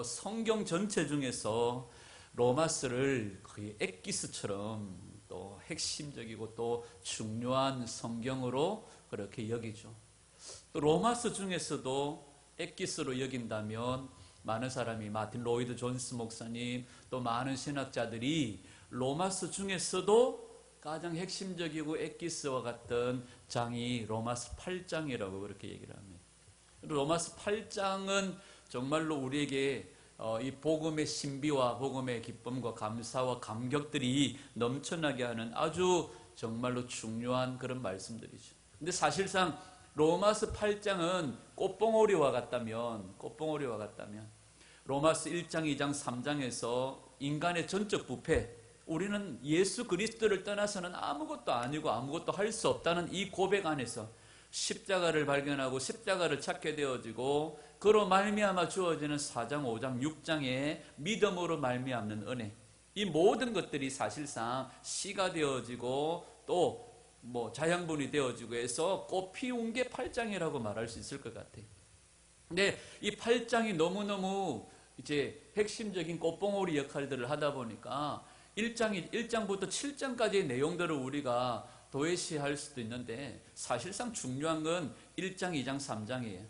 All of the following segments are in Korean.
성경 전체 중에서 로마서를 거의 엑기스처럼 또 핵심적이고 또 중요한 성경으로 그렇게 여기죠. 또 로마서 중에서도 엑기스로 여긴다면 많은 사람이 마틴 로이드 존스 목사님 또 많은 신학자들이 로마서 중에서도 가장 핵심적이고 엑기스와 같은 장이 로마서 8장이라고 그렇게 얘기를 합니다. 로마서 8장은 정말로 우리에게 이 복음의 신비와 복음의 기쁨과 감사와 감격들이 넘쳐나게 하는 아주 정말로 중요한 그런 말씀들이죠. 근데 사실상 로마서 8장은 꽃봉오리와 같다면 로마서 1장, 2장, 3장에서 인간의 전적 부패, 우리는 예수 그리스도를 떠나서는 아무것도 아니고 아무것도 할 수 없다는 이 고백 안에서 십자가를 발견하고 십자가를 찾게 되어지고 그로 말미암아 주어지는 4장, 5장, 6장의 믿음으로 말미암는 은혜, 이 모든 것들이 사실상 씨가 되어지고 또 자양분이 되어지고 해서 꽃 피운 게 8장이라고 말할 수 있을 것 같아요. 근데 이 8장이 너무너무 이제 핵심적인 꽃봉오리 역할들을 하다 보니까 1장부터 7장까지의 내용들을 우리가 도외시할 수도 있는데 사실상 중요한 건 1장, 2장, 3장이에요.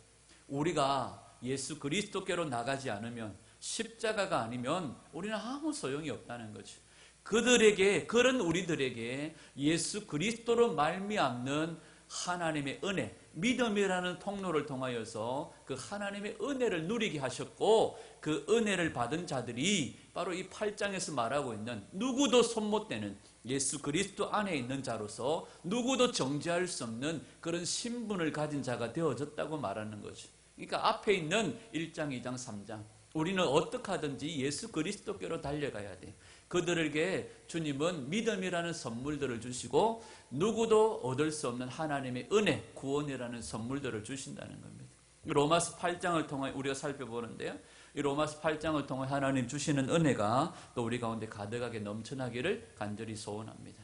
우리가 예수 그리스도께로 나가지 않으면, 십자가가 아니면 우리는 아무 소용이 없다는 거죠. 그런 우리들에게 예수 그리스도로 말미암는 하나님의 은혜, 믿음이라는 통로를 통하여서 그 하나님의 은혜를 누리게 하셨고, 그 은혜를 받은 자들이 바로 이 8장에서 말하고 있는 누구도 손못대는 예수 그리스도 안에 있는 자로서 누구도 정죄할 수 없는 그런 신분을 가진 자가 되어졌다고 말하는 거죠. 그러니까 앞에 있는 1장, 2장, 3장, 우리는 어떻게 하든지 예수 그리스도께로 달려가야 돼. 그들에게 주님은 믿음이라는 선물들을 주시고 누구도 얻을 수 없는 하나님의 은혜, 구원이라는 선물들을 주신다는 겁니다. 로마서 8장을 통해 우리가 살펴보는데요, 이 로마서 8장을 통해 하나님 주시는 은혜가 또 우리 가운데 가득하게 넘쳐나기를 간절히 소원합니다.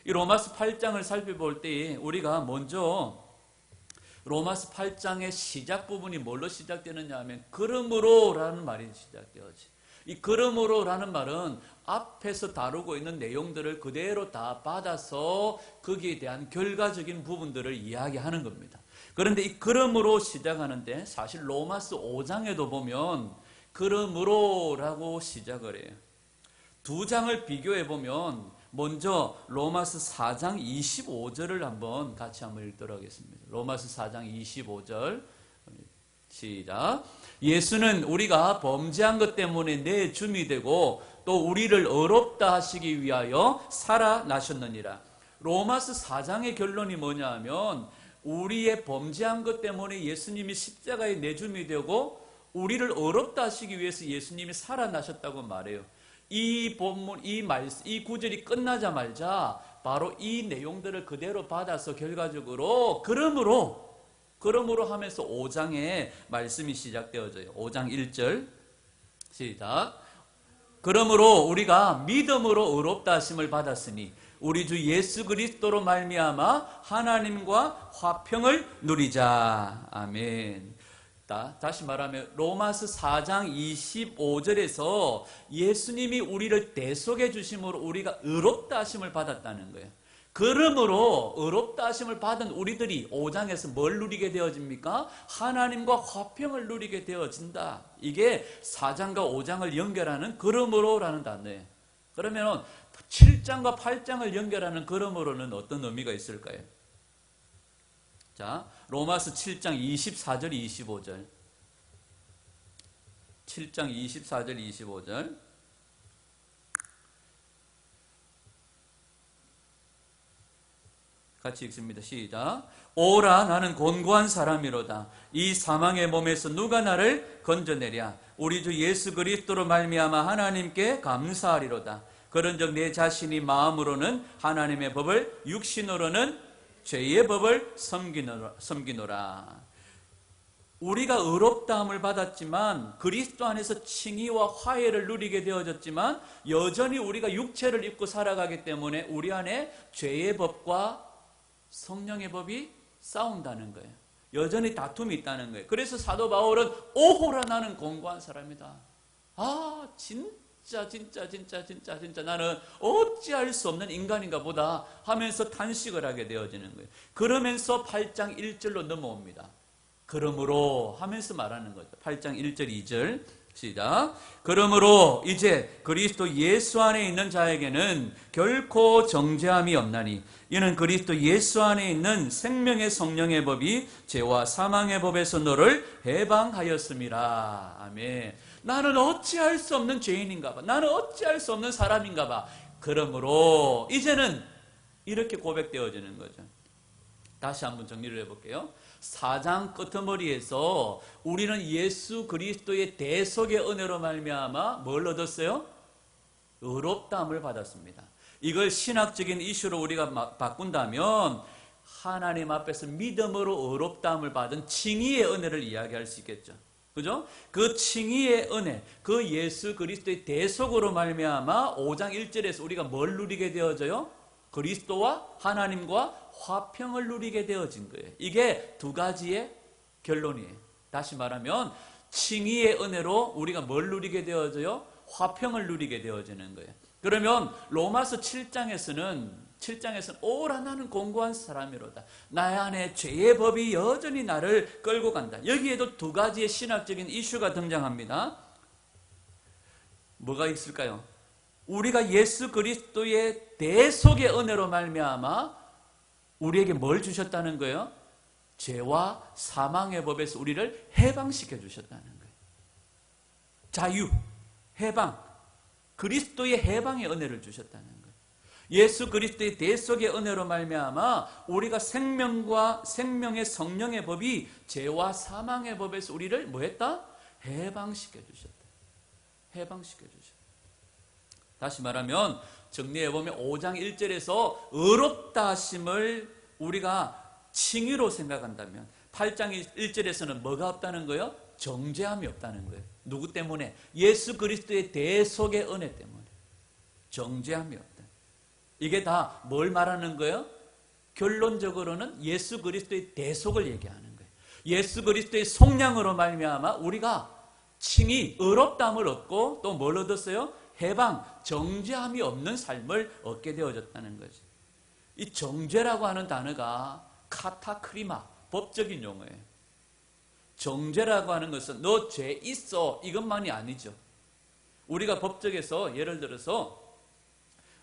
이 로마서 8장을 살펴볼 때에 우리가 먼저 로마서 8장의 시작 부분이 뭘로 시작되느냐 하면 그러므로라는 말이 시작되어지. 이 그러므로라는 말은 앞에서 다루고 있는 내용들을 그대로 다 받아서 거기에 대한 결과적인 부분들을 이야기하는 겁니다. 그런데 이 그러므로 시작하는데 사실 로마서 5장에도 보면 그러므로라고 시작을 해요. 두 장을 비교해 보면 먼저 로마서 4장 25절을 한번 같이 한번 읽도록 하겠습니다. 로마서 4장 25절 시작. 예수는 우리가 범죄한 것 때문에 내 줌이 되고 또 우리를 의롭다 하시기 위하여 살아나셨느니라. 로마서 4장의 결론이 뭐냐 하면 우리의 범죄한 것 때문에 예수님이 십자가에 내줌이 되고 우리를 의롭다 하시기 위해서 예수님이 살아나셨다고 말해요. 이 본문, 이 구절이 끝나자마자 바로 이 내용들을 그대로 받아서 결과적으로 그러므로 하면서 5장의 말씀이 시작되어져요. 5장 1절 시작. 그러므로 우리가 믿음으로 의롭다 하심을 받았으니 우리 주 예수 그리스도로 말미암아 하나님과 화평을 누리자. 아멘. 다시 말하면 로마서 4장 25절에서 예수님이 우리를 대속해 주심으로 우리가 의롭다 하심을 받았다는 거예요. 그러므로 의롭다 하심을 받은 우리들이 5장에서 뭘 누리게 되어집니까? 하나님과 화평을 누리게 되어진다. 이게 4장과 5장을 연결하는 그러므로라는 단어예요. 그러면 7장과 8장을 연결하는 그러므로는 어떤 의미가 있을까요? 자, 로마서 7장 24절 25절 7장 24절 25절 같이 읽습니다. 시작. 오라 나는 곤고한 사람이로다. 이 사망의 몸에서 누가 나를 건져내랴. 우리 주 예수 그리스도로 말미암아 하나님께 감사하리로다. 그런즉 내 자신이 마음으로는 하나님의 법을, 육신으로는 죄의 법을 섬기노라. 우리가 의롭다함을 받았지만 그리스도 안에서 칭의와 화해를 누리게 되어졌지만 여전히 우리가 육체를 입고 살아가기 때문에 우리 안에 죄의 법과 성령의 법이 싸운다는 거예요. 여전히 다툼이 있다는 거예요. 그래서 사도 바울은 오호라 나는 공고한 사람이다. 아 진짜 나는 어찌할 수 없는 인간인가 보다 하면서 탄식을 하게 되어지는 거예요. 그러면서 8장 1절로 넘어옵니다. 그러므로 하면서 말하는 거죠. 8장 1절 2절 시작. 그러므로 이제 그리스도 예수 안에 있는 자에게는 결코 정죄함이 없나니 이는 그리스도 예수 안에 있는 생명의 성령의 법이 죄와 사망의 법에서 너를 해방하였음이라. 아멘. 나는 어찌할 수 없는 죄인인가 봐. 나는 어찌할 수 없는 사람인가 봐. 그러므로 이제는 이렇게 고백되어지는 거죠. 다시 한번 정리를 해볼게요. 4장 끄트머리에서 우리는 예수 그리스도의 대속의 은혜로 말미암아 뭘 얻었어요? 의롭다함을 받았습니다. 이걸 신학적인 이슈로 우리가 바꾼다면 하나님 앞에서 믿음으로 의롭다함을 받은 칭의의 은혜를 이야기할 수 있겠죠. 그죠? 그 칭의의 은혜, 그 예수 그리스도의 대속으로 말미암아 5장 1절에서 우리가 뭘 누리게 되어져요? 그리스도와 하나님과 화평을 누리게 되어진 거예요. 이게 두 가지의 결론이에요. 다시 말하면 칭의의 은혜로 우리가 뭘 누리게 되어져요? 화평을 누리게 되어지는 거예요. 그러면 로마서 7장에서는 오라 나는 공고한 사람이로다. 나의 안에 죄의 법이 여전히 나를 끌고 간다. 여기에도 두 가지의 신학적인 이슈가 등장합니다. 뭐가 있을까요? 우리가 예수 그리스도의 대속의 은혜로 말미암아 우리에게 뭘 주셨다는 거예요? 죄와 사망의 법에서 우리를 해방시켜 주셨다는 거예요. 자유, 해방, 그리스도의 해방의 은혜를 주셨다는 거예요. 예수 그리스도의 대속의 은혜로 말미암아 우리가 생명과 생명의 성령의 법이 죄와 사망의 법에서 우리를 뭐했다? 해방시켜 주셨다. 해방시켜 주셨다. 다시 말하면 정리해보면 5장 1절에서 의롭다 하심을 우리가 칭의로 생각한다면 8장 1절에서는 뭐가 없다는 거예요? 정죄함이 없다는 거예요. 누구 때문에? 예수 그리스도의 대속의 은혜 때문에. 정죄함이 없다. 이게 다 뭘 말하는 거예요? 결론적으로는 예수 그리스도의 대속을 얘기하는 거예요. 예수 그리스도의 속량으로 말미암아 우리가 칭의, 의롭다함을 얻고 또 뭘 얻었어요? 해방, 정죄함이 없는 삶을 얻게 되어졌다는 거지. 이 정죄라고 하는 단어가 카타크리마, 법적인 용어예요. 정죄라고 하는 것은 너 죄 있어 이것만이 아니죠. 우리가 법적에서 예를 들어서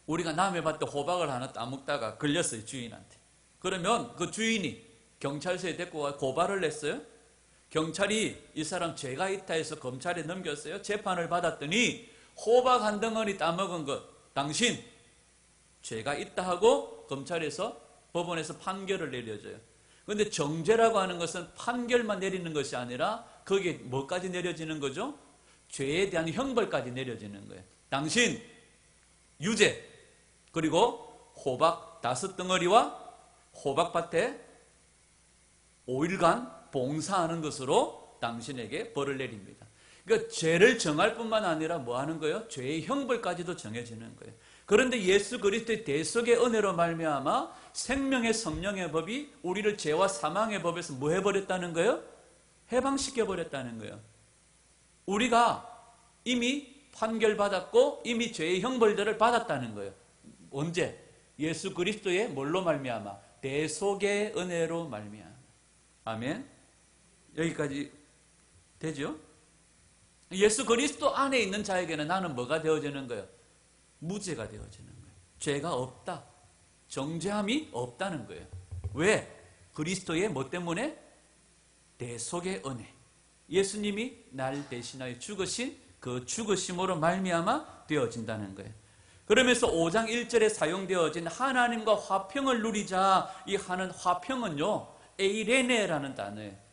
우리가 남의 밭에 호박을 하나 따먹다가 걸렸어요, 주인한테. 그러면 그 주인이 경찰서에 데리고 가 고발을 냈어요. 경찰이 이 사람 죄가 있다 해서 검찰에 넘겼어요. 재판을 받았더니 호박 한 덩어리 따먹은 것, 당신 죄가 있다 하고 검찰에서 법원에서 판결을 내려줘요. 그런데 정죄라고 하는 것은 판결만 내리는 것이 아니라 거기에 뭐까지 내려지는 거죠? 죄에 대한 형벌까지 내려지는 거예요. 당신 유죄, 그리고 호박 5덩어리와 호박밭에 5일간 봉사하는 것으로 당신에게 벌을 내립니다. 그러니까 죄를 정할 뿐만 아니라 뭐 하는 거예요? 죄의 형벌까지도 정해지는 거예요. 그런데 예수 그리스도의 대속의 은혜로 말미암아 생명의 성령의 법이 우리를 죄와 사망의 법에서 뭐 해버렸다는 거예요? 해방시켜버렸다는 거예요. 우리가 이미 판결받았고 이미 죄의 형벌들을 받았다는 거예요. 언제? 예수 그리스도의 뭘로 말미암아? 대속의 은혜로 말미암아. 아멘. 여기까지 되죠? 예수 그리스도 안에 있는 자에게는 나는 뭐가 되어지는 거예요? 무죄가 되어지는 거예요. 죄가 없다. 정죄함이 없다는 거예요. 왜? 그리스도의 뭐 때문에? 대속의 은혜. 예수님이 날 대신하여 죽으신 그 죽으심으로 말미암아 되어진다는 거예요. 그러면서 5장 1절에 사용되어진 하나님과 화평을 누리자, 이 하는 화평은요, 에이레네라는 단어예요.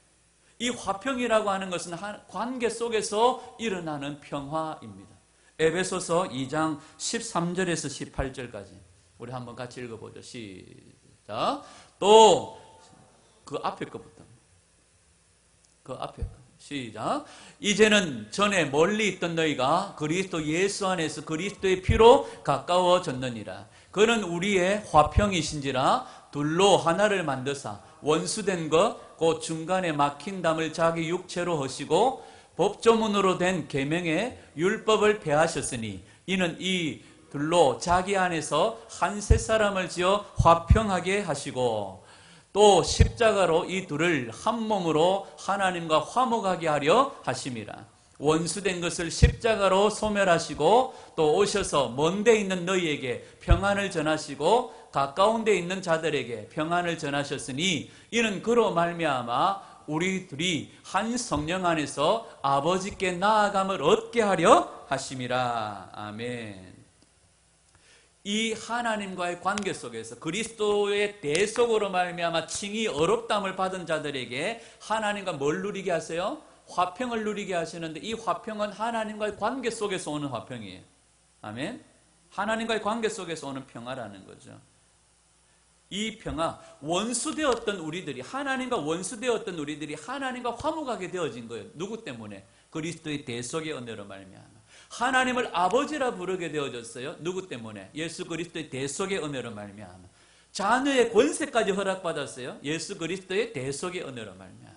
이 화평이라고 하는 것은 관계 속에서 일어나는 평화입니다. 에베소서 2장 13절에서 18절까지 우리 한번 같이 읽어보죠. 시작. 또 그 앞에 거부터. 그 앞에 거. 시작. 이제는 전에 멀리 있던 너희가 그리스도 예수 안에서 그리스도의 피로 가까워졌느니라. 그는 우리의 화평이신지라 둘로 하나를 만드사 원수된 것 그 중간에 막힌 담을 자기 육체로 하시고 법조문으로 된 계명의 율법을 폐하셨으니 이는 이 둘로 자기 안에서 한 세 사람을 지어 화평하게 하시고 또 십자가로 이 둘을 한 몸으로 하나님과 화목하게 하려 하심이라. 원수된 것을 십자가로 소멸하시고 또 오셔서 먼 데 있는 너희에게 평안을 전하시고 가까운 데 있는 자들에게 평안을 전하셨으니 이는 그로 말미암아 우리 둘이 한 성령 안에서 아버지께 나아감을 얻게 하려 하심이라. 아멘. 이 하나님과의 관계 속에서 그리스도의 대속으로 말미암아 칭이 어렵담을 받은 자들에게 하나님과 뭘 누리게 하세요? 화평을 누리게 하시는데 이 화평은 하나님과의 관계 속에서 오는 화평이에요. 아멘. 하나님과의 관계 속에서 오는 평화라는 거죠. 이 평화, 원수되었던 우리들이, 하나님과 원수되었던 우리들이 하나님과 화목하게 되어진 거예요. 누구 때문에? 그리스도의 대속의 은혜로 말미암아. 하나님을 아버지라 부르게 되어졌어요. 누구 때문에? 예수 그리스도의 대속의 은혜로 말미암아. 자녀의 권세까지 허락받았어요. 예수 그리스도의 대속의 은혜로 말미암아.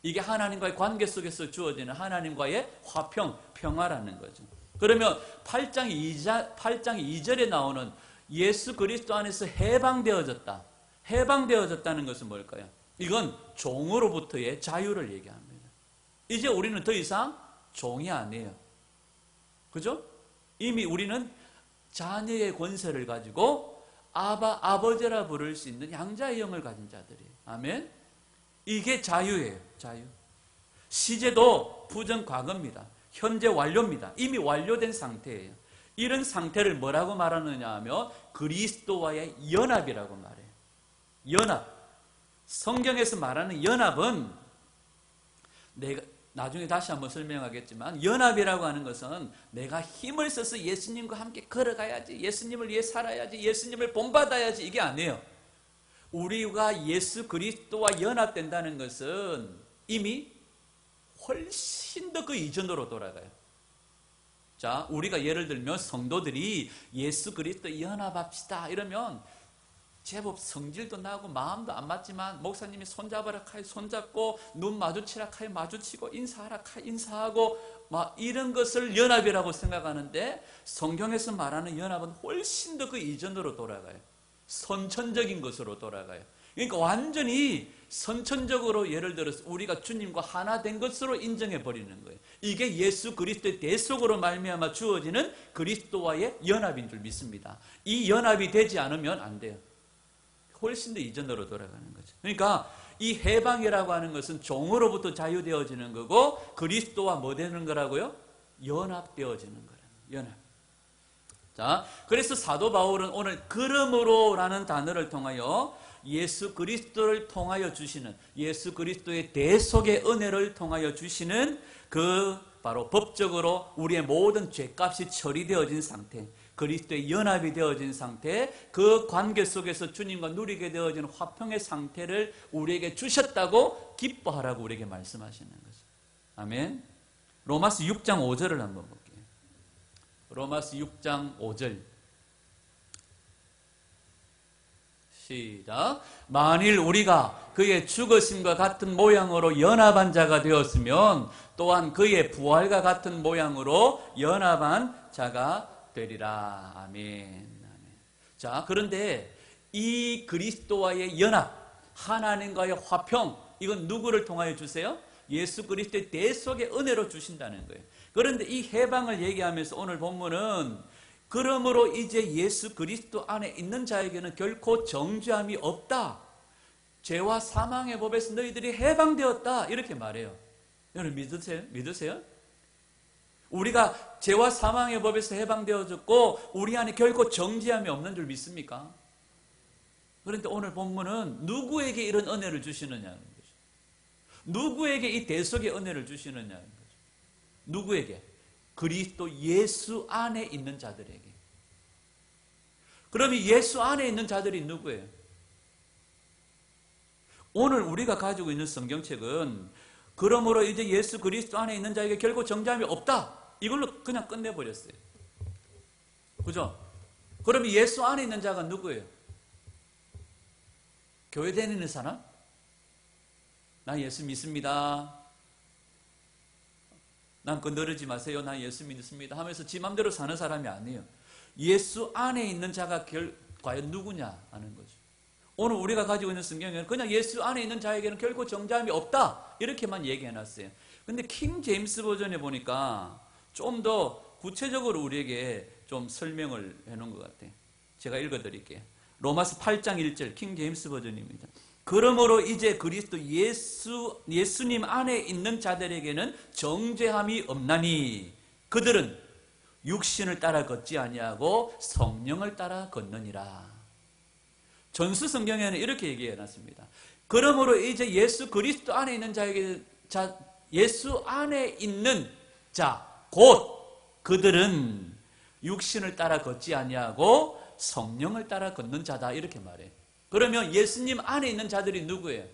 이게 하나님과의 관계 속에서 주어지는 하나님과의 화평, 평화라는 거죠. 그러면 8장 2절에 나오는 예수 그리스도 안에서 해방되어졌다. 해방되어졌다는 것은 뭘까요? 이건 종으로부터의 자유를 얘기합니다. 이제 우리는 더 이상 종이 아니에요. 그죠? 이미 우리는 자녀의 권세를 가지고 아버지라 부를 수 있는 양자의 영을 가진 자들이에요. 아멘? 이게 자유예요. 자유. 시제도 부정과거입니다. 현재 완료입니다. 이미 완료된 상태예요. 이런 상태를 뭐라고 말하느냐 하면 그리스도와의 연합이라고 말해요. 연합. 성경에서 말하는 연합은 내가 나중에 다시 한번 설명하겠지만 연합이라고 하는 것은 내가 힘을 써서 예수님과 함께 걸어가야지, 예수님을 위해 살아야지, 예수님을 본받아야지 이게 아니에요. 우리가 예수 그리스도와 연합된다는 것은 이미 훨씬 더 그 이전으로 돌아가요. 자, 우리가 예를 들면 성도들이 예수 그리스도 연합합시다 이러면 제법 성질도 나고 마음도 안 맞지만 목사님이 손잡아라 하여 손잡고 눈 마주치라 하여 마주치고 인사하라 하여 인사하고 막 이런 것을 연합이라고 생각하는데 성경에서 말하는 연합은 훨씬 더 그 이전으로 돌아가요. 선천적인 것으로 돌아가요. 그러니까 완전히 선천적으로 예를 들어서 우리가 주님과 하나 된 것으로 인정해 버리는 거예요. 이게 예수 그리스도의 대속으로 말미암아 주어지는 그리스도와의 연합인 줄 믿습니다. 이 연합이 되지 않으면 안 돼요. 훨씬 더 이전으로 돌아가는 거죠. 그러니까 이 해방이라고 하는 것은 종으로부터 자유되어지는 거고 그리스도와 뭐 되는 거라고요? 연합되어지는 거라는 연합. 자, 그래서 사도 바울은 오늘 그러므로라는 단어를 통하여 예수 그리스도를 통하여 주시는 예수 그리스도의 대속의 은혜를 통하여 주시는 그 바로 법적으로 우리의 모든 죄값이 처리되어진 상태, 그리스도의 연합이 되어진 상태, 그 관계 속에서 주님과 누리게 되어진 화평의 상태를 우리에게 주셨다고 기뻐하라고 우리에게 말씀하시는 거죠. 아멘. 로마서 6장 5절을 한번 볼게요. 로마서 6장 5절 시작. 만일 우리가 그의 죽으심과 같은 모양으로 연합한 자가 되었으면 또한 그의 부활과 같은 모양으로 연합한 자가 되리라. 아멘. 자, 그런데 이 그리스도와의 연합, 하나님과의 화평, 이건 누구를 통하여 주세요? 예수 그리스도의 대속의 은혜로 주신다는 거예요. 그런데 이 해방을 얘기하면서 오늘 본문은 그러므로 이제 예수 그리스도 안에 있는 자에게는 결코 정죄함이 없다. 죄와 사망의 법에서 너희들이 해방되었다. 이렇게 말해요. 여러분 믿으세요? 우리가 죄와 사망의 법에서 해방되어졌고 우리 안에 결코 정죄함이 없는 줄 믿습니까? 그런데 오늘 본문은 누구에게 이런 은혜를 주시느냐는 거죠. 누구에게 이 대속의 은혜를 주시느냐는 거죠. 누구에게? 그리스도 예수 안에 있는 자들에게. 그럼 이 예수 안에 있는 자들이 누구예요? 오늘 우리가 가지고 있는 성경책은 그러므로 이제 예수 그리스도 안에 있는 자에게 결코 정죄함이 없다. 이걸로 그냥 끝내버렸어요. 그죠? 그럼 예수 안에 있는 자가 누구예요? 교회 다니는 사람? 나 예수 믿습니다. 난 건드리지 마세요. 나 예수 믿습니다 하면서 지 맘대로 사는 사람이 아니에요. 예수 안에 있는 자가 과연 누구냐 하는 거죠. 오늘 우리가 가지고 있는 성경에는 그냥 예수 안에 있는 자에게는 결코 정죄함이 없다 이렇게만 얘기해놨어요. 근데 킹 제임스 버전에 보니까 좀 더 구체적으로 우리에게 좀 설명을 해놓은 것 같아요. 제가 읽어드릴게요. 로마서 8장 1절 킹 제임스 버전입니다. 그러므로 이제 그리스도 예수님 안에 있는 자들에게는 정죄함이 없나니 그들은 육신을 따라 걷지 아니하고 성령을 따라 걷느니라. 전수 성경에는 이렇게 얘기해 놨습니다. 그러므로 이제 예수 그리스도 안에 있는 자에게 예수 안에 있는 자 곧 그들은 육신을 따라 걷지 아니하고 성령을 따라 걷는 자다 이렇게 말해요. 그러면 예수님 안에 있는 자들이 누구예요?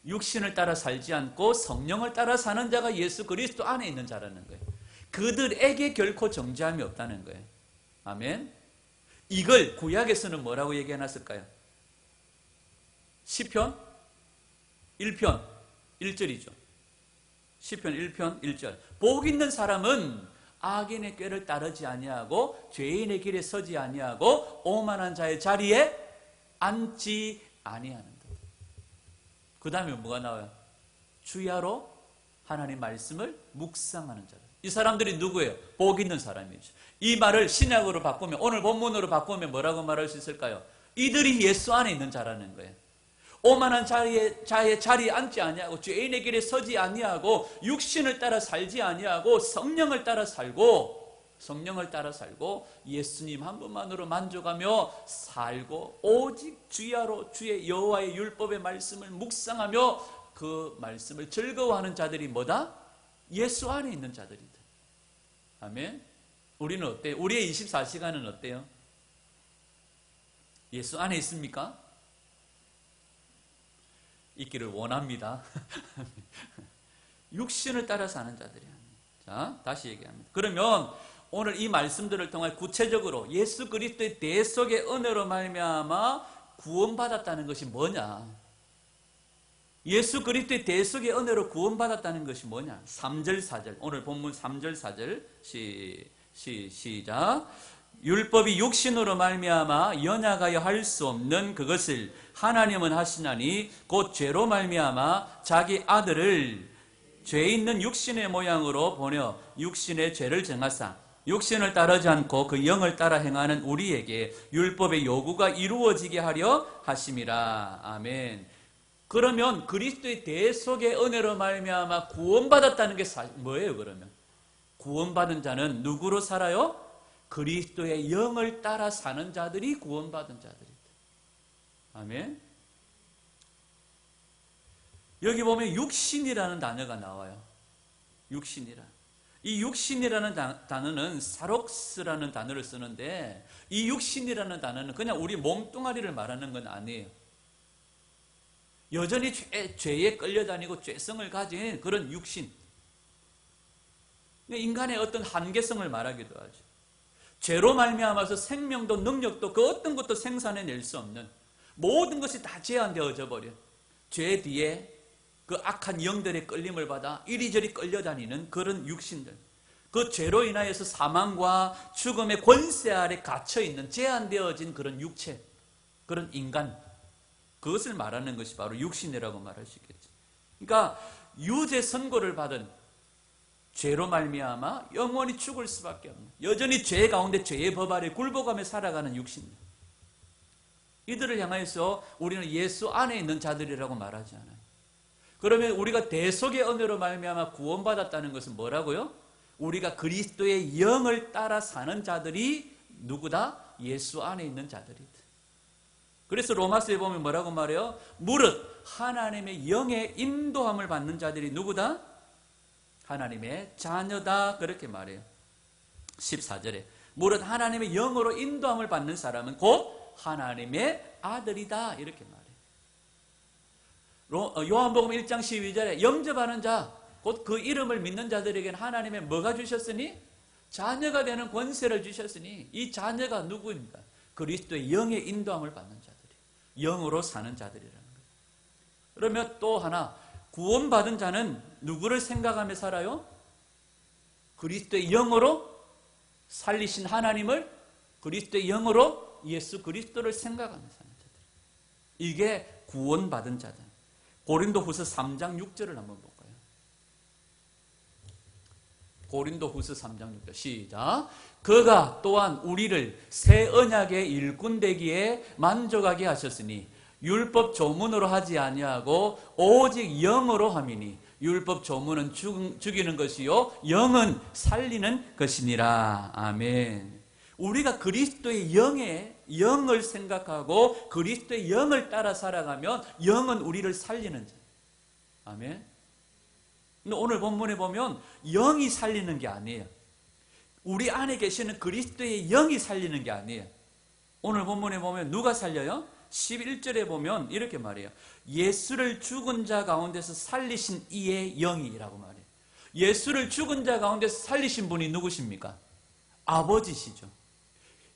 육신을 따라 살지 않고 성령을 따라 사는 자가 예수 그리스도 안에 있는 자라는 거예요. 그들에게 결코 정죄함이 없다는 거예요. 아멘. 이걸 구약에서는 뭐라고 얘기해놨을까요? 시편 1편 1절이죠. 시편 1편 1절. 복 있는 사람은 악인의 꾀를 따르지 아니하고 죄인의 길에 서지 아니하고 오만한 자의 자리에 앉지 아니하는다. 그 다음에 뭐가 나와요? 주야로 하나님 말씀을 묵상하는 자들. 이 사람들이 누구예요? 복 있는 사람이죠. 이 말을 신약으로 바꾸면, 오늘 본문으로 바꾸면 뭐라고 말할 수 있을까요? 이들이 예수 안에 있는 자라는 거예요. 오만한 자의 자리에 앉지 아니하고 죄인의 길에 서지 아니하고 육신을 따라 살지 아니하고 성령을 따라 살고 예수님 한 분만으로 만족하며 살고 오직 주야로 주의 여호와의 율법의 말씀을 묵상하며 그 말씀을 즐거워하는 자들이 뭐다? 예수 안에 있는 자들이다. 아멘. 우리는 어때요? 우리의 24시간은 어때요? 예수 안에 있습니까? 있기를 원합니다. 육신을 따라 사는 자들이야. 자, 다시 얘기합니다. 그러면 오늘 이 말씀들을 통해 구체적으로 예수 그리스도의 대속의 은혜로 말미암아 구원받았다는 것이 뭐냐? 예수 그리스도의 대속의 은혜로 구원받았다는 것이 뭐냐? 3절 4절. 오늘 본문 3절 4절 시작. 율법이 육신으로 말미암아 연약하여 할 수 없는 그것을 하나님은 하시나니 곧 죄로 말미암아 자기 아들을 죄 있는 육신의 모양으로 보내 육신의 죄를 정하사 육신을 따르지 않고 그 영을 따라 행하는 우리에게 율법의 요구가 이루어지게 하려 하심이라. 아멘. 그러면 그리스도의 대속의 은혜로 말미암아 구원받았다는 게 뭐예요? 그러면 구원받은 자는 누구로 살아요? 그리스도의 영을 따라 사는 자들이 구원받은 자들이다. 아멘. 여기 보면 육신이라는 단어가 나와요. 육신이라. 이 육신이라는 단어는 사록스라는 단어를 쓰는데 이 육신이라는 단어는 그냥 우리 몸뚱아리를 말하는 건 아니에요. 여전히 죄에 끌려다니고 죄성을 가진 그런 육신. 인간의 어떤 한계성을 말하기도 하죠. 죄로 말미암아서 생명도 능력도 그 어떤 것도 생산해낼 수 없는 모든 것이 다 제한되어져 버려. 죄 뒤에 그 악한 영들의 끌림을 받아 이리저리 끌려다니는 그런 육신들. 그 죄로 인하여서 사망과 죽음의 권세 아래 갇혀있는 제한되어진 그런 육체, 그런 인간. 그것을 말하는 것이 바로 육신이라고 말할 수 있겠죠. 그러니까 유죄 선고를 받은 죄로 말미암아 영원히 죽을 수밖에 없는 여전히 죄 가운데 죄의 법 아래 굴복하며 살아가는 육신. 이들을 향해서 우리는 예수 안에 있는 자들이라고 말하지 않아요. 그러면 우리가 대속의 은혜로 말미암아 구원받았다는 것은 뭐라고요? 우리가 그리스도의 영을 따라 사는 자들이 누구다? 예수 안에 있는 자들이다. 그래서 로마서에 보면 뭐라고 말해요? 무릇 하나님의 영의 인도함을 받는 자들이 누구다? 하나님의 자녀다. 그렇게 말해요. 14절에 무릇 하나님의 영으로 인도함을 받는 사람은 곧 하나님의 아들이다. 이렇게 말해요. 요한복음 1장 12절에 영접하는 자, 곧 그 이름을 믿는 자들에게는 하나님의 뭐가 주셨으니? 자녀가 되는 권세를 주셨으니 이 자녀가 누구입니까? 그리스도의 영의 인도함을 받는 자들이. 영으로 사는 자들이라는 거예요. 그러면 또 하나, 구원받은 자는 누구를 생각하며 살아요? 그리스도의 영으로 살리신 하나님을, 그리스도의 영으로 예수 그리스도를 생각하며 사는 자들. 이게 구원받은 자들. 고린도후서 3장 6절을 한번 볼까요? 고린도후서 3장 6절 시작. 그가 또한 우리를 새 언약의 일꾼 되기에 만족하게 하셨으니 율법 조문으로 하지 아니하고 오직 영으로 함이니 율법 조문은 죽이는 것이요 영은 살리는 것이니라. 아멘. 우리가 그리스도의 영을 생각하고 그리스도의 영을 따라 살아가면 영은 우리를 살리는 자. 아멘. 근데 오늘 본문에 보면 영이 살리는 게 아니에요. 우리 안에 계시는 그리스도의 영이 살리는 게 아니에요. 오늘 본문에 보면 누가 살려요? 11절에 보면 이렇게 말해요. 예수를 죽은 자 가운데서 살리신 이의 영이라고 말해요. 예수를 죽은 자 가운데서 살리신 분이 누구십니까? 아버지시죠.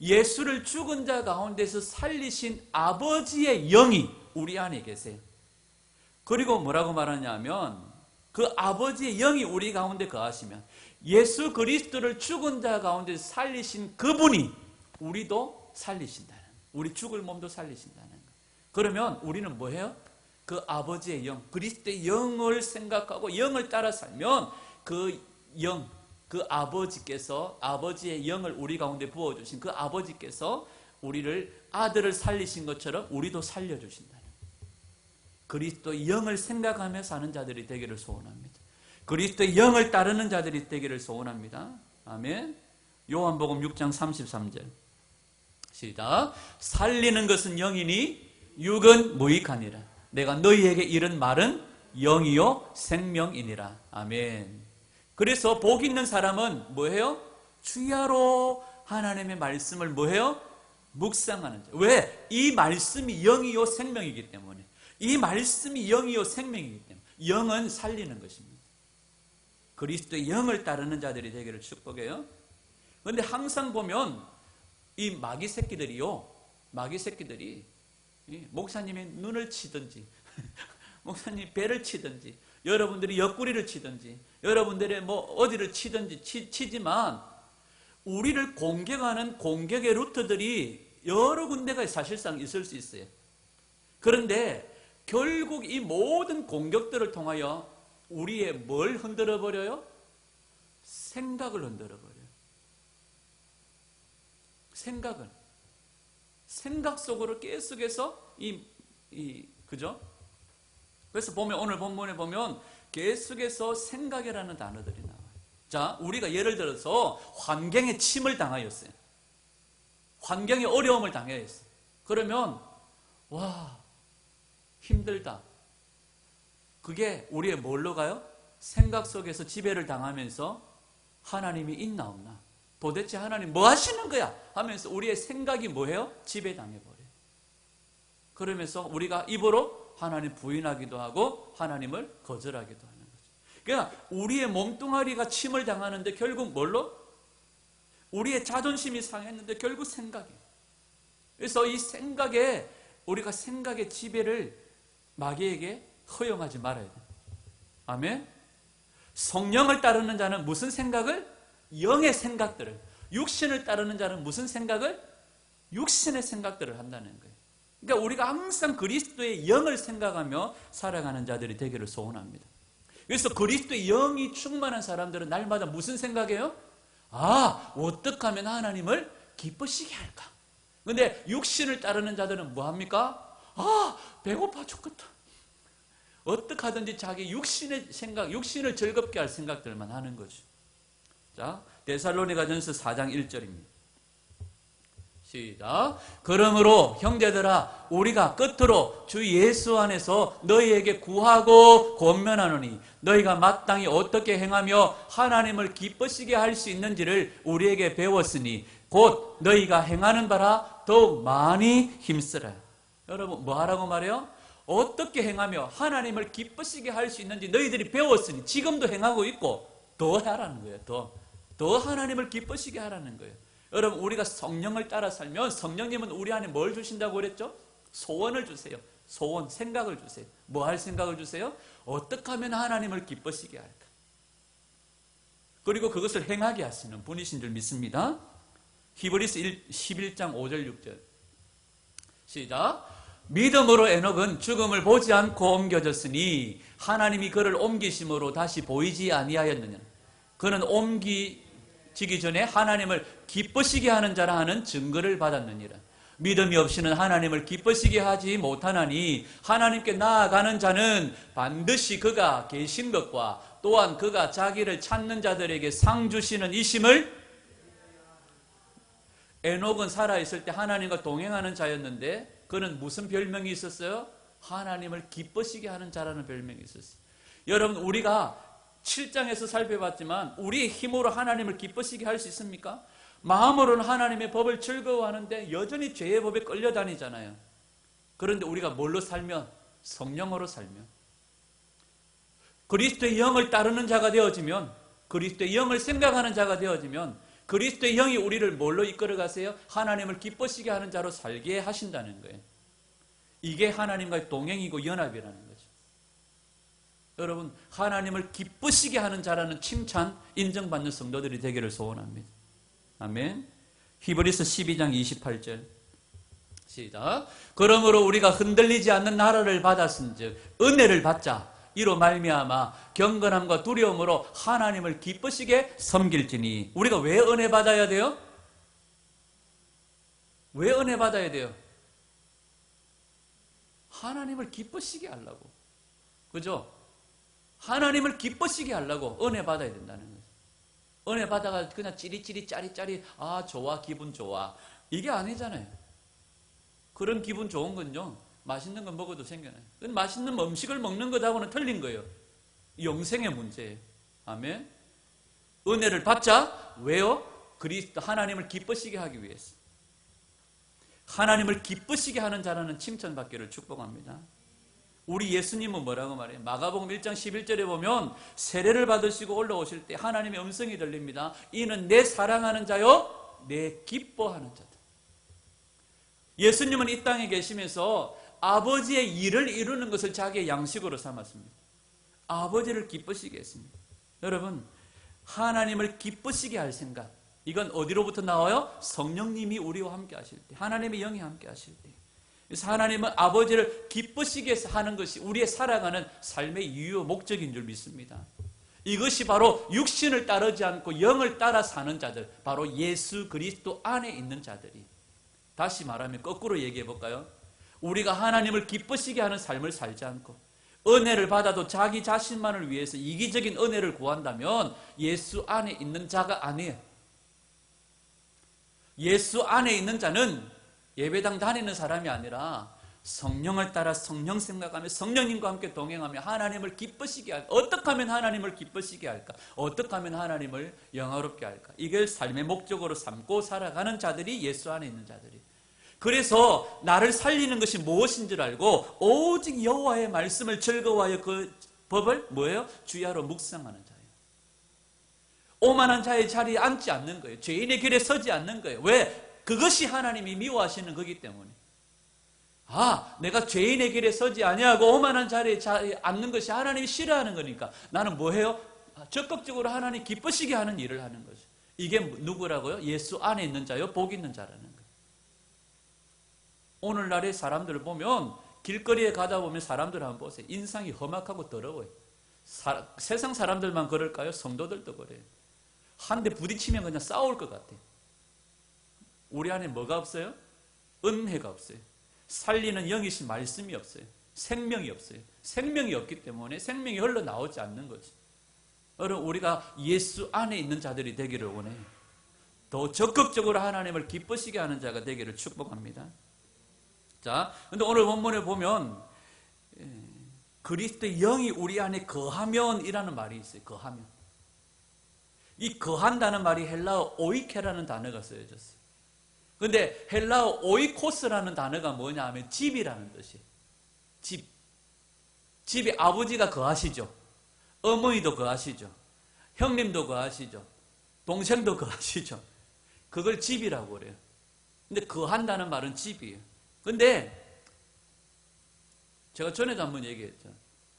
예수를 죽은 자 가운데서 살리신 아버지의 영이 우리 안에 계세요. 그리고 뭐라고 말하냐면 그 아버지의 영이 우리 가운데 거하시면 예수 그리스도를 죽은 자 가운데 살리신 그분이 우리도 살리신다는, 우리 죽을 몸도 살리신다는 거. 그러면 우리는 뭐해요? 그 아버지의 영, 그리스도의 영을 생각하고 영을 따라 살면 그 영, 그 아버지께서, 아버지의 영을 우리 가운데 부어주신 그 아버지께서 우리를, 아들을 살리신 것처럼 우리도 살려주신다는, 그리스도의 영을 생각하며 사는 자들이 되기를 소원합니다. 그리스도의 영을 따르는 자들이 되기를 소원합니다. 아멘. 요한복음 6장 33절 시작. 살리는 것은 영이니 육은 무익하니라. 내가 너희에게 이른 말은 영이요 생명이니라. 아멘. 그래서 복 있는 사람은 뭐해요? 주야로 하나님의 말씀을 뭐해요? 묵상하는 자. 왜? 이 말씀이 영이요 생명이기 때문에. 이 말씀이 영이요 생명이기 때문에. 영은 살리는 것입니다. 그리스도의 영을 따르는 자들이 되기를 축복해요. 그런데 항상 보면 이 마귀 새끼들이요, 마귀 새끼들이 목사님의 눈을 치든지 목사님 배를 치든지 여러분들이 옆구리를 치든지 여러분들의 뭐 어디를 치든지 치지만 우리를 공격하는 공격의 루트들이 여러 군데가 사실상 있을 수 있어요. 그런데 결국 이 모든 공격들을 통하여 우리의 뭘 흔들어 버려요? 생각을 흔들어 버려요. 생각 속으로 계속해서 그죠? 그래서 보면 오늘 본문에 보면 계속해서 생각이라는 단어들이 나와요. 자, 우리가 예를 들어서 환경에 침을 당하였어요. 환경에 어려움을 당했어요. 그러면 와, 힘들다. 그게 우리의 뭘로 가요? 생각 속에서 지배를 당하면서 하나님이 있나 없나? 도대체 하나님 뭐 하시는 거야? 하면서 우리의 생각이 뭐예요? 지배당해버려요. 그러면서 우리가 입으로 하나님 부인하기도 하고 하나님을 거절하기도 하는 거죠. 그러니까 우리의 몸뚱아리가 침을 당하는데 결국 뭘로? 우리의 자존심이 상했는데 결국 생각이에요. 그래서 이 생각에, 우리가 생각의 지배를 마귀에게 허용하지 말아야 돼요. 아멘? 성령을 따르는 자는 무슨 생각을? 영의 생각들을. 육신을 따르는 자는 무슨 생각을? 육신의 생각들을 한다는 거예요. 그러니까 우리가 항상 그리스도의 영을 생각하며 살아가는 자들이 되기를 소원합니다. 그래서 그리스도의 영이 충만한 사람들은 날마다 무슨 생각이에요? 아, 어떻게 하면 하나님을 기쁘시게 할까? 근데 육신을 따르는 자들은 뭐합니까? 아, 배고파 죽겠다. 어떻게 하든지 자기 육신의 생각, 육신을 즐겁게 할 생각들만 하는 거죠. 자, 데살로니가전서 4장 1절입니다. 시작. 그러므로 형제들아 우리가 끝으로 주 예수 안에서 너희에게 구하고 권면하노니 너희가 마땅히 어떻게 행하며 하나님을 기쁘시게 할 수 있는지를 우리에게 배웠으니 곧 너희가 행하는 바라 더욱 많이 힘쓰라. 여러분 뭐 하라고 말해요? 어떻게 행하며 하나님을 기쁘시게 할 수 있는지 너희들이 배웠으니 지금도 행하고 있고 더 하라는 거예요. 더 하나님을 기쁘시게 하라는 거예요. 여러분 우리가 성령을 따라 살면 성령님은 우리 안에 뭘 주신다고 그랬죠? 소원을 주세요. 소원, 생각을 주세요. 뭐 할 생각을 주세요? 어떻게 하면 하나님을 기쁘시게 할까? 그리고 그것을 행하게 하시는 분이신 줄 믿습니다. 히브리서 11장 5절 6절 시작. 믿음으로 에녹은 죽음을 보지 않고 옮겨졌으니 하나님이 그를 옮기심으로 다시 보이지 아니하였느냐. 그는 옮기지기 전에 하나님을 기쁘시게 하는 자라 하는 증거를 받았느니라. 믿음이 없이는 하나님을 기쁘시게 하지 못하나니 하나님께 나아가는 자는 반드시 그가 계신 것과 또한 그가 자기를 찾는 자들에게 상 주시는 이심을. 에녹은 살아있을 때 하나님과 동행하는 자였는데 그는 무슨 별명이 있었어요? 하나님을 기쁘시게 하는 자라는 별명이 있었어요. 여러분, 우리가 7장에서 살펴봤지만 우리의 힘으로 하나님을 기쁘시게 할 수 있습니까? 마음으로는 하나님의 법을 즐거워하는데 여전히 죄의 법에 끌려다니잖아요. 그런데 우리가 뭘로 살면? 성령으로 살면, 그리스도의 영을 따르는 자가 되어지면, 그리스도의 영을 생각하는 자가 되어지면 그리스도의 영이 우리를 뭘로 이끌어 가세요? 하나님을 기쁘시게 하는 자로 살게 하신다는 거예요. 이게 하나님과의 동행이고 연합이라는 거죠. 여러분, 하나님을 기쁘시게 하는 자라는 칭찬 인정받는 성도들이 되기를 소원합니다. 아멘. 히브리서 12장 28절 시작. 그러므로 우리가 흔들리지 않는 나라를 받았은즉 은혜를 받자. 이로 말미암아 경건함과 두려움으로 하나님을 기쁘시게 섬길지니. 우리가 왜 은혜 받아야 돼요? 왜 은혜 받아야 돼요? 하나님을 기쁘시게 하려고. 그죠? 하나님을 기쁘시게 하려고 은혜 받아야 된다는 거죠. 은혜 받아가 그냥 찌릿찌릿 짜릿짜릿 아 좋아 기분 좋아 이게 아니잖아요. 그런 기분 좋은 건요, 맛있는 거 먹어도 생겨나요. 그건 맛있는 음식을 먹는 것하고는 틀린 거예요. 영생의 문제예요. 아멘. 은혜를 받자. 왜요? 그리스도 하나님을 기쁘시게 하기 위해서. 하나님을 기쁘시게 하는 자라는 칭찬받기를 축복합니다. 우리 예수님은 뭐라고 말해요? 마가복음 1장 11절에 보면 세례를 받으시고 올라오실 때 하나님의 음성이 들립니다. 이는 내 사랑하는 자요 내 기뻐하는 자다. 예수님은 이 땅에 계시면서 아버지의 일을 이루는 것을 자기의 양식으로 삼았습니다. 아버지를 기쁘시게 했습니다. 여러분, 하나님을 기쁘시게 할 생각, 이건 어디로부터 나와요? 성령님이 우리와 함께 하실 때, 하나님의 영이 함께 하실 때. 그래서 하나님은 아버지를 기쁘시게 하는 것이 우리의 살아가는 삶의 이유, 목적인 줄 믿습니다. 이것이 바로 육신을 따르지 않고 영을 따라 사는 자들, 바로 예수 그리스도 안에 있는 자들이. 다시 말하면 거꾸로 얘기해 볼까요? 우리가 하나님을 기쁘시게 하는 삶을 살지 않고 은혜를 받아도 자기 자신만을 위해서 이기적인 은혜를 구한다면 예수 안에 있는 자가 아니에요. 예수 안에 있는 자는 예배당 다니는 사람이 아니라 성령을 따라 성령 생각하며 성령님과 함께 동행하며 하나님을 기쁘시게 할까? 어떻게 하면 하나님을 기쁘시게 할까? 어떻게 하면 하나님을 영화롭게 할까? 이걸 삶의 목적으로 삼고 살아가는 자들이 예수 안에 있는 자들이. 그래서 나를 살리는 것이 무엇인 줄 알고 오직 여호와의 말씀을 즐거워하여 그 법을 뭐예요? 주야로 묵상하는 자예요. 오만한 자의 자리에 앉지 않는 거예요. 죄인의 길에 서지 않는 거예요. 왜? 그것이 하나님이 미워하시는 거기 때문에. 아, 내가 죄인의 길에 서지 아니하고 오만한 자리에 앉는 것이 하나님이 싫어하는 거니까 나는 뭐 해요? 적극적으로 하나님 기쁘시게 하는 일을 하는 거죠. 이게 누구라고요? 예수 안에 있는 자요, 복 있는 자라는 거예요. 오늘날의 사람들을 보면 길거리에 가다 보면 사람들 한번 보세요. 인상이 험악하고 더러워요. 세상 사람들만 그럴까요? 성도들도 그래요. 한 대 부딪히면 그냥 싸울 것 같아요. 우리 안에 뭐가 없어요? 은혜가 없어요. 살리는 영이신 말씀이 없어요. 생명이 없어요. 생명이 없기 때문에 생명이 흘러나오지 않는 거죠. 여러분, 우리가 예수 안에 있는 자들이 되기를 원해요. 더 적극적으로 하나님을 기쁘시게 하는 자가 되기를 축복합니다. 자, 근데 오늘 본문에 보면 그리스도의 영이 우리 안에 거하면이라는 말이 있어요. 거하면. 이 거한다는 말이 헬라어 오이케라는 단어가 쓰여졌어요. 근데 헬라어 오이코스라는 단어가 뭐냐 하면 집이라는 뜻이에요. 집. 집에 아버지가 거하시죠. 어머니도 거하시죠. 형님도 거하시죠. 동생도 거하시죠. 그걸 집이라고 그래요. 근데 거한다는 말은 집이에요. 근데 제가 전에도 한번 얘기했죠.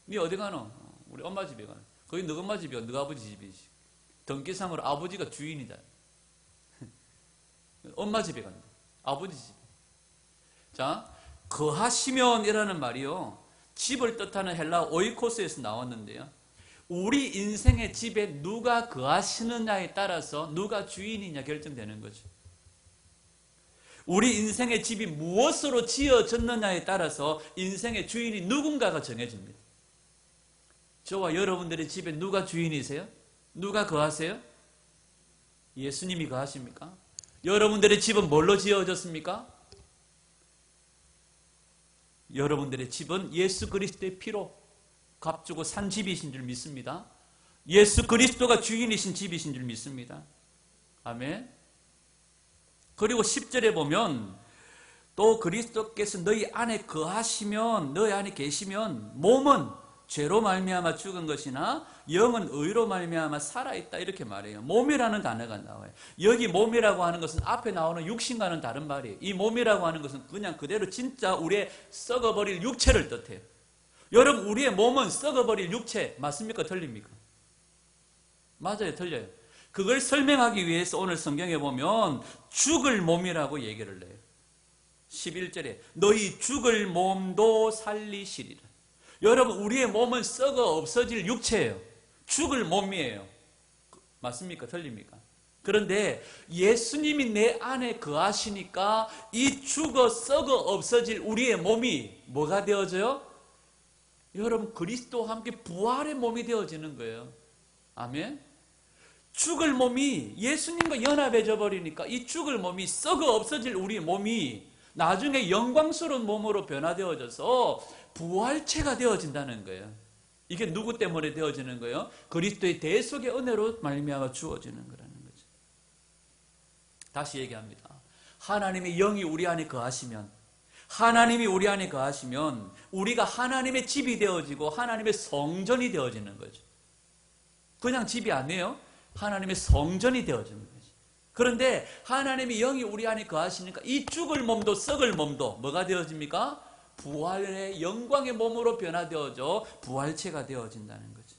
니 어디 가노? 우리 엄마 집에 가노. 거기 너 엄마 집이야, 너 아버지 집이지. 등기상으로 아버지가 주인이다. 엄마 집에 간다. 아버지 집. 자, 거하시면이라는 말이요, 집을 뜻하는 헬라 오이코스에서 나왔는데요, 우리 인생의 집에 누가 거하시느냐에 따라서 누가 주인이냐 결정되는 거죠. 우리 인생의 집이 무엇으로 지어졌느냐에 따라서 인생의 주인이 누군가가 정해집니다. 저와 여러분들의 집에 누가 주인이세요? 누가 거하세요? 예수님이 거하십니까? 여러분들의 집은 뭘로 지어졌습니까? 여러분들의 집은 예수 그리스도의 피로 값주고 산 집이신 줄 믿습니다. 예수 그리스도가 주인이신 집이신 줄 믿습니다. 아멘. 그리고 10절에 보면 또 그리스도께서 너희 안에 거하시면, 너희 안에 계시면 몸은 죄로 말미암아 죽은 것이나 영은 의로 말미암아 살아있다, 이렇게 말해요. 몸이라는 단어가 나와요. 여기 몸이라고 하는 것은 앞에 나오는 육신과는 다른 말이에요. 이 몸이라고 하는 것은 그냥 그대로 진짜 우리의 썩어버릴 육체를 뜻해요. 여러분, 우리의 몸은 썩어버릴 육체 맞습니까? 틀립니까? 맞아요, 틀려요. 그걸 설명하기 위해서 오늘 성경에 보면 죽을 몸이라고 얘기를 해요. 11절에 너희 죽을 몸도 살리시리라. 여러분, 우리의 몸은 썩어 없어질 육체예요. 죽을 몸이에요. 맞습니까? 틀립니까? 그런데 예수님이 내 안에 거하시니까 이 죽어 썩어 없어질 우리의 몸이 뭐가 되어져요? 여러분, 그리스도와 함께 부활의 몸이 되어지는 거예요. 아멘. 죽을 몸이 예수님과 연합해져 버리니까 이 죽을 몸이 썩어 없어질 우리의 몸이 나중에 영광스러운 몸으로 변화되어져서 부활체가 되어진다는 거예요. 이게 누구 때문에 되어지는 거예요? 그리스도의 대속의 은혜로 말미암아 주어지는 거라는 거죠. 다시 얘기합니다. 하나님의 영이 우리 안에 거하시면, 하나님이 우리 안에 거하시면 우리가 하나님의 집이 되어지고 하나님의 성전이 되어지는 거죠. 그냥 집이 아니에요. 하나님의 성전이 되어지는 거죠. 그런데 하나님의 영이 우리 안에 거하시니까 이 죽을 몸도 썩을 몸도 뭐가 되어집니까? 부활의 영광의 몸으로 변화되어져 부활체가 되어진다는 거죠.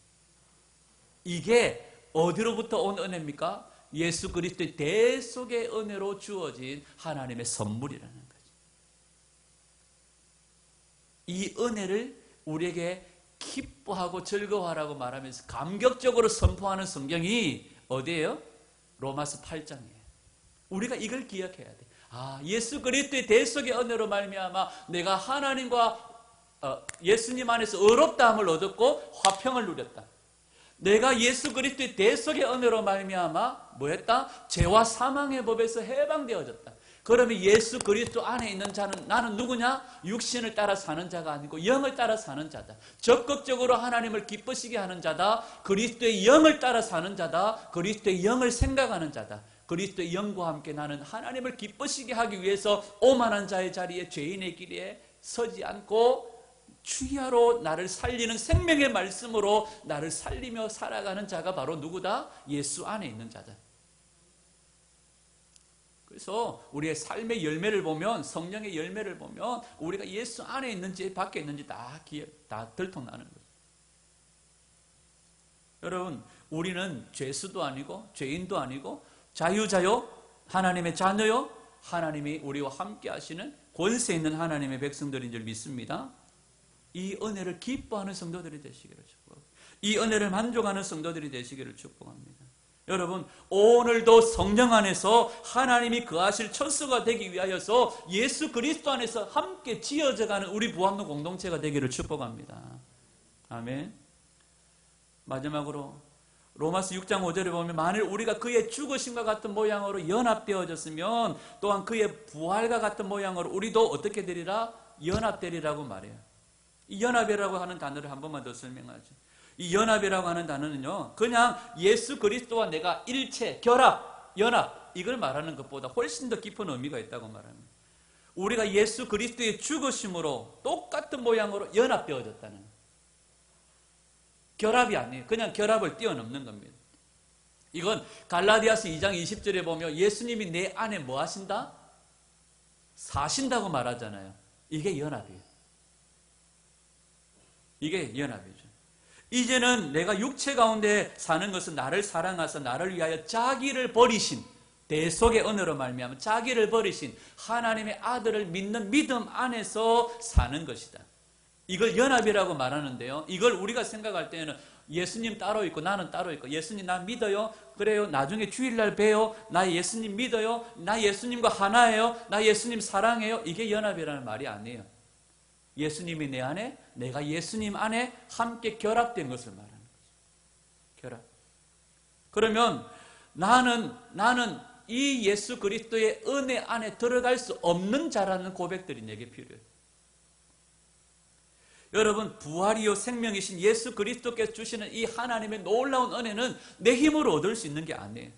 이게 어디로부터 온 은혜입니까? 예수 그리스도의 대속의 은혜로 주어진 하나님의 선물이라는 거죠. 이 은혜를 우리에게 기뻐하고 즐거워하라고 말하면서 감격적으로 선포하는 성경이 어디예요? 로마서 8장이에요. 우리가 이걸 기억해야 돼. 아, 예수 그리스도의 대속의 은혜로 말미암아 내가 하나님과 예수님 안에서 의롭다함을 얻었고 화평을 누렸다. 내가 예수 그리스도의 대속의 은혜로 말미암아 뭐했다? 죄와 사망의 법에서 해방되어졌다. 그러면 예수 그리스도 안에 있는 자는 나는 누구냐? 육신을 따라 사는 자가 아니고 영을 따라 사는 자다. 적극적으로 하나님을 기쁘시게 하는 자다. 그리스도의 영을 따라 사는 자다. 그리스도의 영을 생각하는 자다. 그리스도의 영과 함께 나는 하나님을 기쁘시게 하기 위해서 오만한 자의 자리에 죄인의 길에 서지 않고 주야로 나를 살리는 생명의 말씀으로 나를 살리며 살아가는 자가 바로 누구다? 예수 안에 있는 자다. 그래서 우리의 삶의 열매를 보면, 성령의 열매를 보면 우리가 예수 안에 있는지 밖에 있는지 다 들통나는 거예요. 여러분, 우리는 죄수도 아니고 죄인도 아니고 자유자요, 하나님의 자녀요, 하나님이 우리와 함께 하시는 권세 있는 하나님의 백성들인 줄 믿습니다. 이 은혜를 기뻐하는 성도들이 되시기를 축복합니다. 이 은혜를 만족하는 성도들이 되시기를 축복합니다. 여러분, 오늘도 성령 안에서 하나님이 거하실 처소가 되기 위하여서 예수 그리스도 안에서 함께 지어져가는 우리 부함동 공동체가 되기를 축복합니다. 아멘. 마지막으로 로마서 6장 5절에 보면 만일 우리가 그의 죽으심과 같은 모양으로 연합되어졌으면 또한 그의 부활과 같은 모양으로 우리도 어떻게 되리라? 연합되리라고 말해요. 이 연합이라고 하는 단어를 한 번만 더 설명하죠. 이 연합이라고 하는 단어는요, 그냥 예수 그리스도와 내가 일체, 결합, 연합, 이걸 말하는 것보다 훨씬 더 깊은 의미가 있다고 말합니다. 우리가 예수 그리스도의 죽으심으로 똑같은 모양으로 연합되어졌다는, 결합이 아니에요. 그냥 결합을 뛰어넘는 겁니다. 이건 갈라디아서 2장 20절에 보면 예수님이 내 안에 뭐 하신다? 사신다고 말하잖아요. 이게 연합이에요. 이게 연합이죠. 이제는 내가 육체 가운데 사는 것은 나를 사랑하사 나를 위하여 자기를 버리신, 대속의 은혜로 말미암아 자기를 버리신 하나님의 아들을 믿는 믿음 안에서 사는 것이다. 이걸 연합이라고 말하는데요, 이걸 우리가 생각할 때는 예수님 따로 있고 나는 따로 있고, 예수님 나 믿어요? 그래요. 나중에 주일날 봬요. 나 예수님 믿어요. 나 예수님과 하나예요. 나 예수님 사랑해요. 이게 연합이라는 말이 아니에요. 예수님이 내 안에, 내가 예수님 안에 함께 결합된 것을 말하는 거죠. 결합. 그러면 나는 이 예수 그리스도의 은혜 안에 들어갈 수 없는 자라는 고백들이 내게 필요해요. 여러분, 부활이요 생명이신 예수 그리스도께서 주시는 이 하나님의 놀라운 은혜는 내 힘으로 얻을 수 있는 게 아니에요.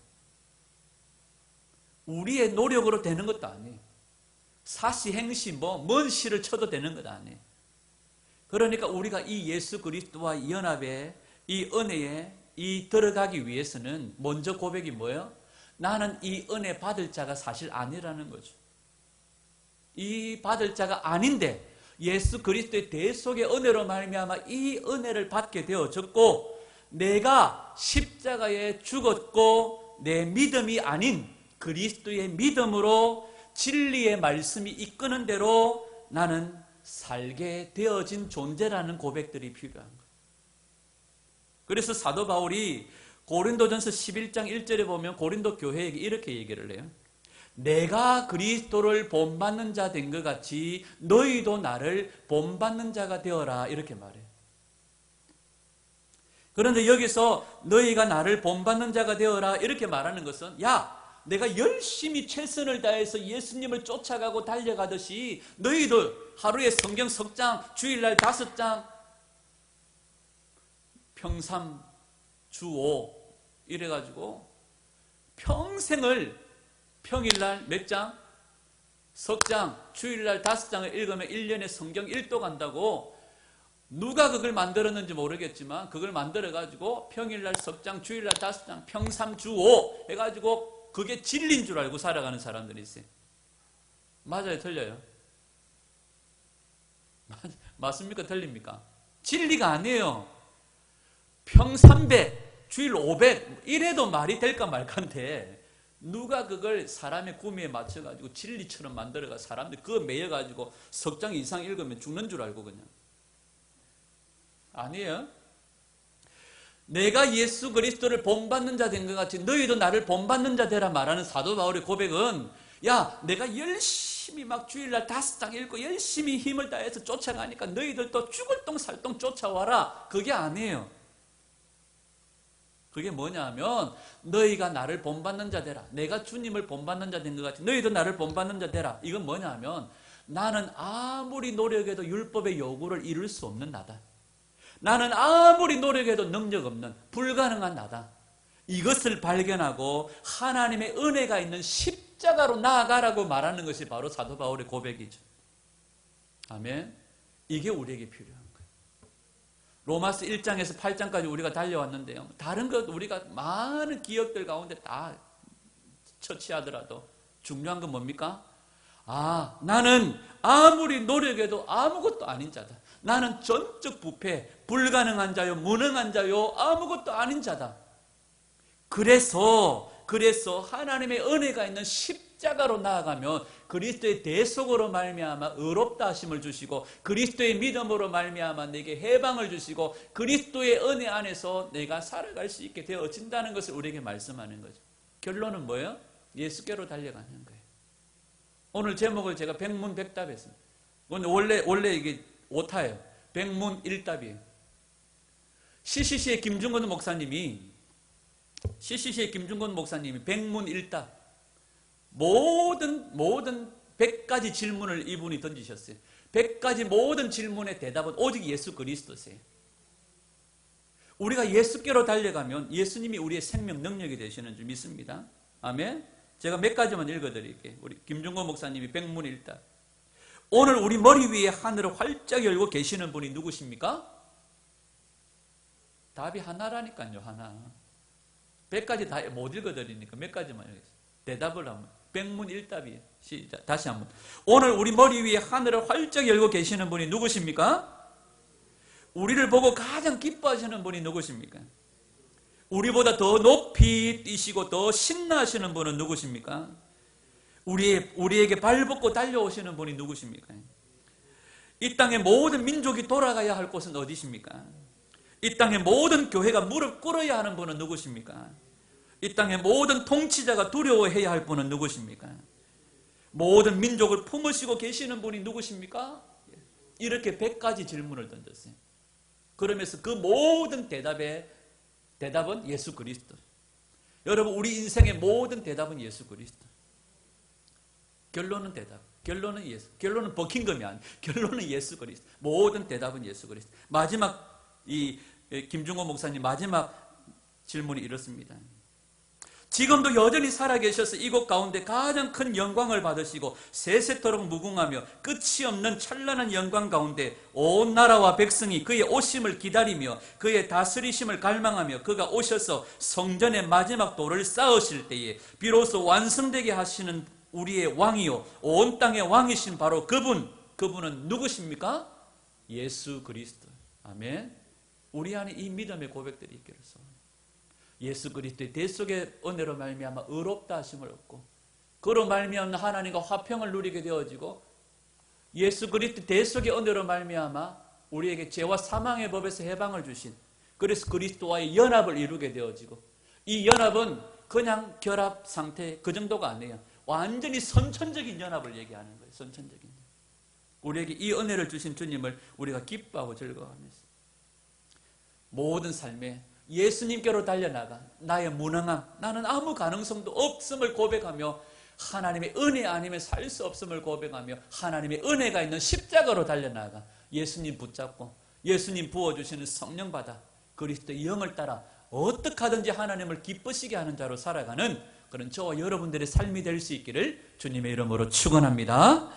우리의 노력으로 되는 것도 아니에요. 사시행시 먼 시를 쳐도 되는 것 아니에요. 그러니까 우리가 이 예수 그리스도와 이 연합에, 이 은혜에 들어가기 위해서는 먼저 고백이 뭐예요? 나는 이 은혜 받을 자가 사실 아니라는 거죠. 이 받을 자가 아닌데 예수 그리스도의 대속의 은혜로 말미암아 이 은혜를 받게 되어졌고, 내가 십자가에 죽었고 내 믿음이 아닌 그리스도의 믿음으로 진리의 말씀이 이끄는 대로 나는 살게 되어진 존재라는 고백들이 필요한 거예요. 그래서 사도 바울이 고린도전서 11장 1절에 보면 고린도 교회에게 이렇게 얘기를 해요. 내가 그리스도를 본받는 자 된 것 같이 너희도 나를 본받는 자가 되어라, 이렇게 말해요. 그런데 여기서 너희가 나를 본받는 자가 되어라 이렇게 말하는 것은, 야, 내가 열심히 최선을 다해서 예수님을 쫓아가고 달려가듯이 너희도 하루에 성경 석 장, 주일날 5장, 평삼 주 5 이래가지고 평생을 평일날 몇 장? 석 장, 주일날 5장을 읽으면 1년에 성경 1도 간다고, 누가 그걸 만들었는지 모르겠지만 그걸 만들어가지고 평일날 석 장, 주일날 5장, 평삼 주 5 해가지고 그게 진리인 줄 알고 살아가는 사람들이 있어요. 맞아요? 틀려요? 맞습니까? 틀립니까? 진리가 아니에요. 평 300, 주일 500 이래도 말이 될까 말까인데, 누가 그걸 사람의 구미에 맞춰가지고 진리처럼 만들어가 사람들이 그거 매여가지고 석 장 이상 읽으면 죽는 줄 알고 그냥. 아니에요. 내가 예수 그리스도를 본받는 자 된 것 같이 너희도 나를 본받는 자 되라 말하는 사도 바울의 고백은, 야, 내가 열심히 막 주일날 5장 읽고 열심히 힘을 다해서 쫓아가니까 너희들도 죽을 똥 살 똥 쫓아와라, 그게 아니에요. 그게 뭐냐 하면, 너희가 나를 본받는 자 되라, 내가 주님을 본받는 자 된 것 같이 너희도 나를 본받는 자 되라. 이건 뭐냐 하면, 나는 아무리 노력해도 율법의 요구를 이룰 수 없는 나다. 나는 아무리 노력해도 능력 없는 불가능한 나다. 이것을 발견하고 하나님의 은혜가 있는 십자가로 나아가라고 말하는 것이 바로 사도 바울의 고백이죠. 아멘. 이게 우리에게 필요한 거예요. 로마서 1장에서 8장까지 우리가 달려왔는데요, 다른 것 우리가 많은 기억들 가운데 다 처치하더라도 중요한 건 뭡니까? 나는 아무리 노력해도 아무것도 아닌 자다. 나는 전적 부패, 불가능한 자요, 무능한 자요, 아무것도 아닌 자다. 그래서 하나님의 은혜가 있는 십자가로 나아가면 그리스도의 대속으로 말미암아 의롭다 하심을 주시고, 그리스도의 믿음으로 말미암아 내게 해방을 주시고, 그리스도의 은혜 안에서 내가 살아갈 수 있게 되어진다는 것을 우리에게 말씀하는 거죠. 결론은 뭐예요? 예수께로 달려가는 거예요. 오늘 제목을 제가 백문백답했습니다. 원래 이게 오타예요. 백문일답이에요. CCC의 김중건 목사님이 백문일답, 모든 100가지 질문을 이분이 던지셨어요. 100가지 모든 질문의 대답은 오직 예수 그리스도세요. 우리가 예수께로 달려가면 예수님이 우리의 생명 능력이 되시는 줄 믿습니다. 아멘. 제가 몇 가지만 읽어드릴게요. 우리 김중건 목사님이 백문일답. 오늘 우리 머리 위에 하늘을 활짝 열고 계시는 분이 누구십니까? 답이 하나라니까요. 하나. 100가지 다 못 읽어드리니까 몇 가지만 읽겠습니다. 대답을 하면 백문일답이에요. 시작. 다시 한번. 오늘 우리 머리 위에 하늘을 활짝 열고 계시는 분이 누구십니까? 우리를 보고 가장 기뻐하시는 분이 누구십니까? 우리보다 더 높이 뛰시고 더 신나하시는 분은 누구십니까? 우리에게 발벗고 달려오시는 분이 누구십니까? 이 땅의 모든 민족이 돌아가야 할 곳은 어디십니까? 이 땅의 모든 교회가 무릎 꿇어야 하는 분은 누구십니까? 이 땅의 모든 통치자가 두려워해야 할 분은 누구십니까? 모든 민족을 품으시고 계시는 분이 누구십니까? 이렇게 100가지 질문을 던졌어요. 그러면서 그 모든 대답은 예수 그리스도. 여러분, 우리 인생의 모든 대답은 예수 그리스도. 결론은 대답. 결론은 예수. 결론은 버킹엄이 아니에요. 결론은 예수 그리스도. 모든 대답은 예수 그리스도. 마지막 김중호 목사님 마지막 질문이 이렇습니다. 지금도 여전히 살아계셔서 이곳 가운데 가장 큰 영광을 받으시고 세세토록 무궁하며 끝이 없는 찬란한 영광 가운데 온 나라와 백성이 그의 오심을 기다리며 그의 다스리심을 갈망하며 그가 오셔서 성전의 마지막 돌을 쌓으실 때에 비로소 완성되게 하시는 우리의 왕이요 온 땅의 왕이신 바로 그분은 누구십니까? 예수 그리스도. 아멘. 우리 안에 이 믿음의 고백들이 있기를 소원합니다. 예수 그리스도의 대속의 은혜로 말미암아 의롭다 하심을 얻고 그로 말미암아 하나님과 화평을 누리게 되어지고 예수 그리스도 대속의 은혜로 말미암아 우리에게 죄와 사망의 법에서 해방을 주신 그래서 그리스도와의 연합을 이루게 되어지고 이 연합은 그냥 결합 상태 그 정도가 아니에요. 완전히 선천적인 연합을 얘기하는 거예요. 선천적인 연합. 우리에게 이 은혜를 주신 주님을 우리가 기뻐하고 즐거워하면서 모든 삶에 예수님께로 달려나가 나의 무능함, 나는 아무 가능성도 없음을 고백하며 하나님의 은혜 아니면 살 수 없음을 고백하며 하나님의 은혜가 있는 십자가로 달려나가 예수님 붙잡고 예수님 부어주시는 성령 받아 그리스도의 영을 따라 어떻게 하든지 하나님을 기쁘시게 하는 자로 살아가는 그런 저와 여러분들의 삶이 될 수 있기를 주님의 이름으로 축원합니다.